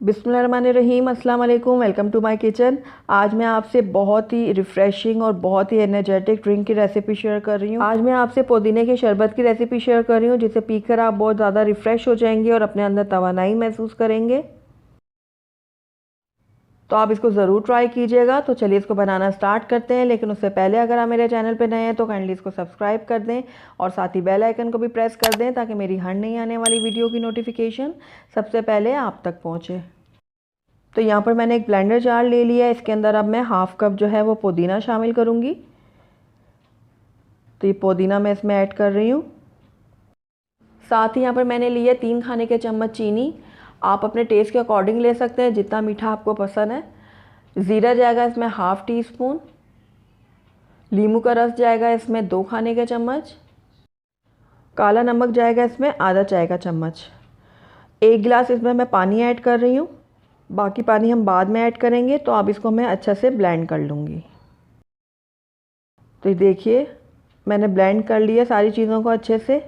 बिस्मिल्लाहिर्रहमानिर्रहीम, अस्सलाम वालेकुम। Welcome to my kitchen. आज मैं आपसे बहुत ही रिफ़्रेशिंग और बहुत ही एनर्जेटिक ड्रिंक की रेसिपी शेयर कर रही हूँ। आज मैं आपसे पुदीने के शरबत की रेसिपी शेयर कर रही हूँ, जिसे पीकर आप बहुत ज़्यादा रिफ़्रेश हो जाएंगे और अपने अंदर तवानाई महसूस करेंगे। तो आप इसको ज़रूर ट्राई कीजिएगा। तो चलिए इसको बनाना स्टार्ट करते हैं, लेकिन उससे पहले अगर आप मेरे चैनल पर नए हैं तो काइंडली इसको सब्सक्राइब कर दें और साथ ही बेल आइकन को भी प्रेस कर दें, ताकि मेरी हर नई आने वाली वीडियो की नोटिफिकेशन सबसे पहले आप तक पहुँचे। तो यहाँ पर मैंने एक ब्लेंडर जार ले लिया है। इसके अंदर अब मैं हाफ़ कप जो है वो पुदीना शामिल करूँगी। तो ये पुदीना मैं इसमें ऐड कर रही हूँ। साथ ही यहाँ पर मैंने लिया 3 खाने के चम्मच चीनी। आप अपने टेस्ट के अकॉर्डिंग ले सकते हैं, जितना मीठा आपको पसंद है। ज़ीरा जाएगा इसमें हाफ़ टी स्पून। लीमू का रस जाएगा इसमें 2 खाने के चम्मच। काला नमक जाएगा इसमें आधा चाय का चम्मच। 1 गिलास इसमें मैं पानी ऐड कर रही हूँ। बाकी पानी हम बाद में ऐड करेंगे। तो अब इसको मैं अच्छे से ब्लेंड कर लूँगी। तो ये देखिए, मैंने ब्लेंड कर लिया सारी चीज़ों को अच्छे से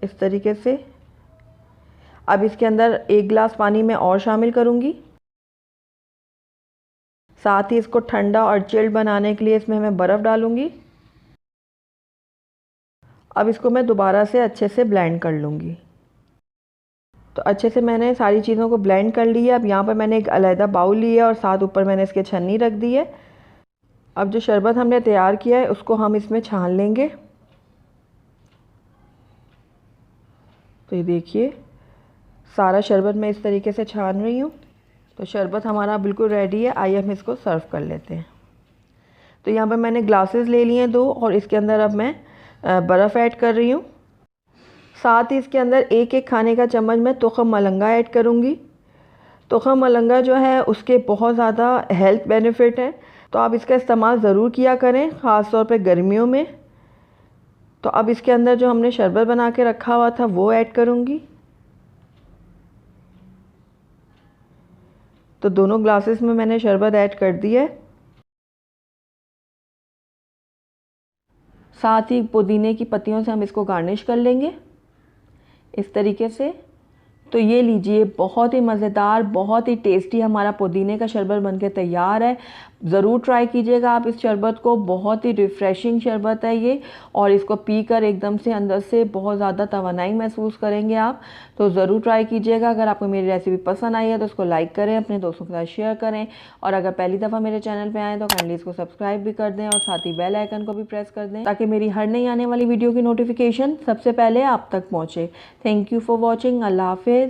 इस तरीके से। अब इसके अंदर 1 गिलास पानी मैं और शामिल करूँगी। साथ ही इसको ठंडा और चिल्ड बनाने के लिए इसमें मैं बर्फ़ डालूँगी। अब इसको मैं दोबारा से अच्छे से ब्लेंड कर लूँगी। तो अच्छे से मैंने सारी चीज़ों को ब्लेंड कर लिया। अब यहाँ पर मैंने एक अलहदा बाउल लिया और साथ ऊपर मैंने इसके छन्नी रख दी है। अब जो शरबत हमने तैयार किया है उसको हम इसमें छान लेंगे। तो ये देखिए, सारा शरबत मैं इस तरीके से छान रही हूँ। तो शरबत हमारा बिल्कुल रेडी है। आइए हम इसको सर्व कर लेते हैं। तो यहाँ पर मैंने ग्लासेस ले लिए हैं 2 और इसके अंदर अब मैं बर्फ़ ऐड कर रही हूँ। साथ ही इसके अंदर 1-1 खाने का चम्मच मैं तुख़्म मलंगा ऐड करूँगी। तुख़्म मलंगा जो है उसके बहुत ज़्यादा हेल्थ बेनिफिट हैं, तो आप इसका इस्तेमाल ज़रूर किया करें, ख़ास तौर पे गर्मियों में। तो अब इसके अंदर जो हमने शरबत बना के रखा हुआ था वो ऐड करूँगी। तो दोनों ग्लासेस में मैंने शरबत ऐड कर दी है। साथ ही पुदीने की पत्तियों से हम इसको गार्निश कर लेंगे इस तरीके से। तो ये लीजिए, बहुत ही मज़ेदार, बहुत ही टेस्टी हमारा पुदीने का शरबत बनके तैयार है। ज़रूर ट्राई कीजिएगा आप इस शरबत को। बहुत ही रिफ़्रेशिंग शरबत है ये, और इसको पीकर एकदम से अंदर से बहुत ज़्यादा तवानाई महसूस करेंगे आप। तो ज़रूर ट्राई कीजिएगा। अगर आपको मेरी रेसिपी पसंद आई है तो उसको लाइक करें, अपने दोस्तों के साथ शेयर करें, और अगर पहली दफ़ा मेरे चैनल पर आएँ तो काइंडली इसको सब्सक्राइब भी कर दें और साथ ही बेल आइकन को भी प्रेस कर दें, ताकि मेरी हर नई आने वाली वीडियो की नोटिफिकेशन सबसे पहले आप तक पहुँचे। Thank you for watching. अल्लाह हाफ़िज़।